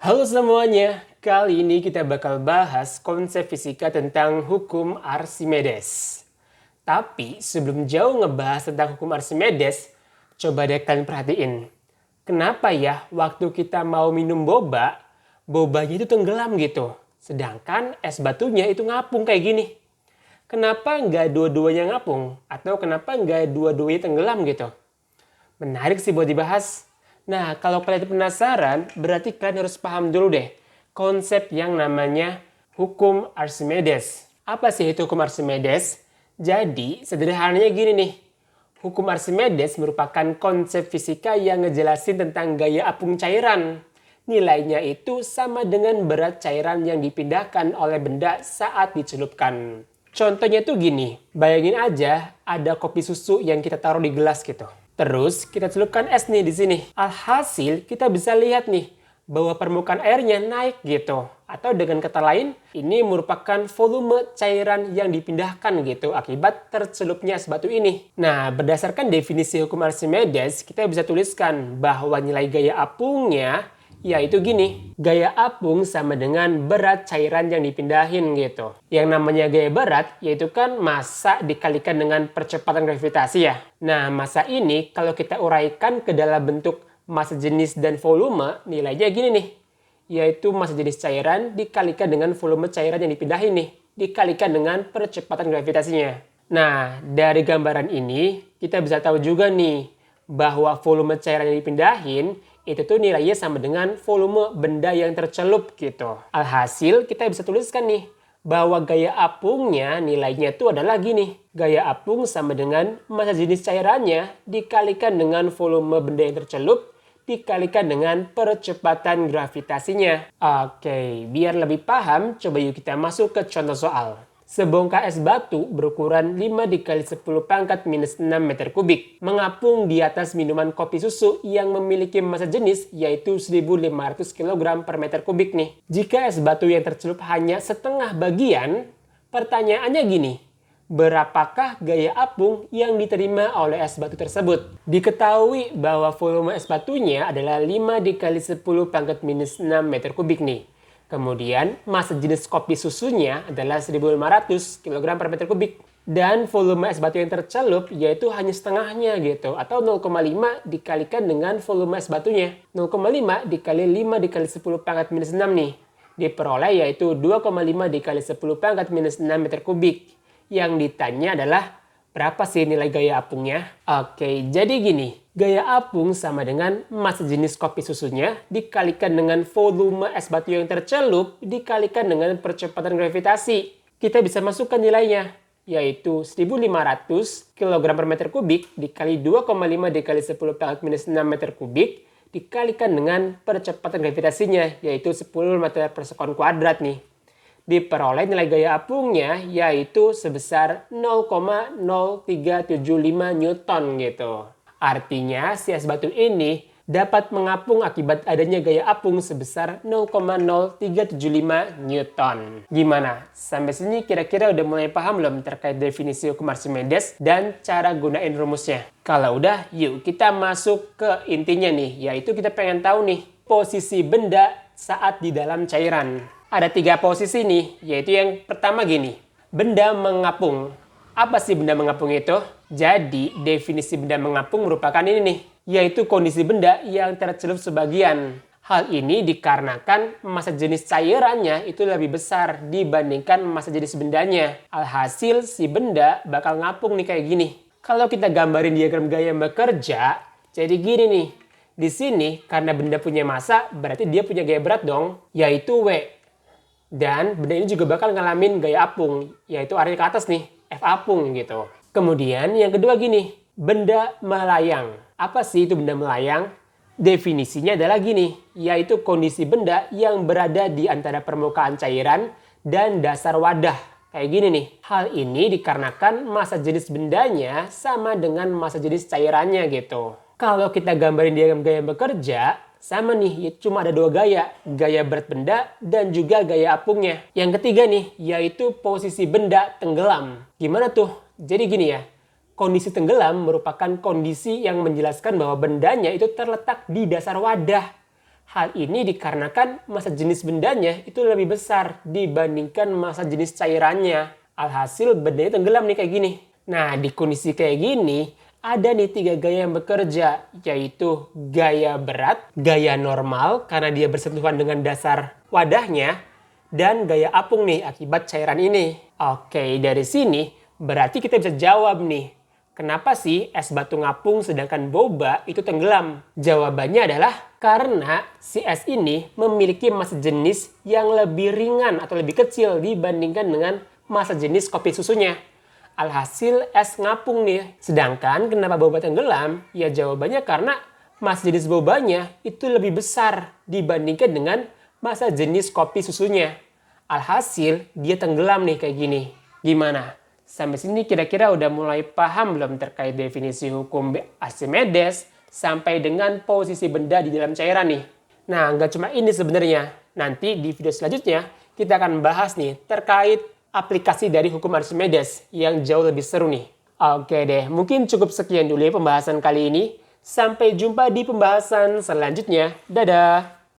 Halo semuanya, kali ini kita bakal bahas konsep fisika tentang hukum Archimedes. Tapi sebelum jauh ngebahas tentang hukum Archimedes, coba deh kalian perhatiin. Kenapa ya waktu kita mau minum boba, bobanya itu tenggelam gitu. Sedangkan es batunya itu ngapung kayak gini. Kenapa nggak dua-duanya ngapung? Atau kenapa nggak dua-duanya tenggelam gitu? Menarik sih buat dibahas. Nah, kalau kalian penasaran, berarti kalian harus paham dulu deh konsep yang namanya hukum Archimedes. Apa sih itu hukum Archimedes? Jadi, sederhananya gini nih. Hukum Archimedes merupakan konsep fisika yang ngejelasin tentang gaya apung cairan. Nilainya itu sama dengan berat cairan yang dipindahkan oleh benda saat dicelupkan. Contohnya tuh gini, bayangin aja ada kopi susu yang kita taruh di gelas gitu. Terus kita celupkan es nih di sini. Alhasil kita bisa lihat nih bahwa permukaan airnya naik gitu. Atau dengan kata lain, ini merupakan volume cairan yang dipindahkan gitu akibat tercelupnya es batu ini. Nah, berdasarkan definisi hukum Archimedes, kita bisa tuliskan bahwa nilai gaya apungnya yaitu gini, gaya apung sama dengan berat cairan yang dipindahin gitu. Yang namanya gaya berat yaitu kan massa dikalikan dengan percepatan gravitasi ya. Nah, massa ini kalau kita uraikan ke dalam bentuk massa jenis dan volume, nilainya gini nih. Yaitu massa jenis cairan dikalikan dengan volume cairan yang dipindahin nih. Dikalikan dengan percepatan gravitasinya. Nah, dari gambaran ini kita bisa tahu juga nih bahwa volume cairan yang dipindahin itu tuh nilainya sama dengan volume benda yang tercelup gitu. Alhasil kita bisa tuliskan nih bahwa gaya apungnya nilainya itu adalah gini. Gaya apung sama dengan massa jenis cairannya dikalikan dengan volume benda yang tercelup dikalikan dengan percepatan gravitasinya. Oke, biar lebih paham coba yuk kita masuk ke contoh soal. Sebongkah es batu berukuran 5 dikali 10 pangkat minus 6 meter kubik mengapung di atas minuman kopi susu yang memiliki massa jenis yaitu 1500 kg per meter kubik nih. Jika es batu yang tercelup hanya setengah bagian, pertanyaannya gini, berapakah gaya apung yang diterima oleh es batu tersebut? Diketahui bahwa volume es batunya adalah 5 dikali 10 pangkat minus 6 meter kubik nih. Kemudian massa jenis kopi susunya adalah 1500 kg per meter kubik. Dan volume es batu yang tercelup yaitu hanya setengahnya gitu. Atau 0,5 dikalikan dengan volume es batunya. 0,5 dikali 5 dikali 10 pangkat minus 6 nih. Diperoleh yaitu 2,5 dikali 10 pangkat minus 6 meter kubik. Yang ditanya adalah berapa sih nilai gaya apungnya? Oke, jadi gini. Gaya apung sama dengan massa jenis kopi susunya dikalikan dengan volume es batu yang tercelup dikalikan dengan percepatan gravitasi. Kita bisa masukkan nilainya, yaitu 1500 kg per meter kubik dikali 2,5 dikali 10 pangkat minus 6 meter kubik dikalikan dengan percepatan gravitasinya, yaitu 10 meter per sekon kuadrat nih. Diperoleh nilai gaya apungnya yaitu sebesar 0,0375 Newton gitu. Artinya si es batu ini dapat mengapung akibat adanya gaya apung sebesar 0,0375 Newton. Gimana? Sampai sini kira-kira udah mulai paham belum terkait definisi hukum Archimedes dan cara gunain rumusnya? Kalau udah, yuk kita masuk ke intinya nih, yaitu kita pengen tahu nih posisi benda saat di dalam cairan. Ada 3 posisi nih, yaitu yang pertama gini, benda mengapung. Apa sih benda mengapung itu? Jadi, definisi benda mengapung merupakan ini nih, yaitu kondisi benda yang tercelup sebagian. Hal ini dikarenakan massa jenis cairannya itu lebih besar dibandingkan massa jenis bendanya. Alhasil, si benda bakal ngapung nih kayak gini. Kalau kita gambarin diagram gaya bekerja, jadi gini nih. Di sini, karena benda punya massa, berarti dia punya gaya berat dong, yaitu W. Dan benda ini juga bakal ngalamin gaya apung, yaitu arahnya ke atas nih, F apung gitu. Kemudian yang kedua gini, benda melayang. Apa sih itu benda melayang? Definisinya adalah gini, yaitu kondisi benda yang berada di antara permukaan cairan dan dasar wadah. Kayak gini nih. Hal ini dikarenakan massa jenis bendanya sama dengan massa jenis cairannya gitu. Kalau kita gambarin diagram gaya bekerja, sama nih, cuma ada 2 gaya. Gaya berat benda dan juga gaya apungnya. Yang ketiga nih, yaitu posisi benda tenggelam. Gimana tuh? Jadi gini ya, kondisi tenggelam merupakan kondisi yang menjelaskan bahwa bendanya itu terletak di dasar wadah. Hal ini dikarenakan massa jenis bendanya itu lebih besar dibandingkan massa jenis cairannya. Alhasil bendanya tenggelam nih kayak gini. Nah, di kondisi kayak gini, ada nih 3 gaya yang bekerja, yaitu gaya berat, gaya normal karena dia bersentuhan dengan dasar wadahnya, dan gaya apung nih akibat cairan ini. Oke, dari sini berarti kita bisa jawab nih, kenapa sih es batu ngapung sedangkan boba itu tenggelam? Jawabannya adalah karena si es ini memiliki massa jenis yang lebih ringan atau lebih kecil dibandingkan dengan massa jenis kopi susunya. Alhasil es ngapung nih. Sedangkan kenapa boba tenggelam? Ya jawabannya karena massa jenis bobanya itu lebih besar dibandingkan dengan massa jenis kopi susunya. Alhasil dia tenggelam nih kayak gini. Gimana? Sampai sini kira-kira udah mulai paham belum terkait definisi hukum Archimedes sampai dengan posisi benda di dalam cairan nih? Nah, nggak cuma ini sebenarnya. Nanti di video selanjutnya kita akan bahas nih terkait aplikasi dari hukum Archimedes yang jauh lebih seru nih. Oke deh, mungkin cukup sekian dulu ya pembahasan kali ini. Sampai jumpa di pembahasan selanjutnya. Dadah!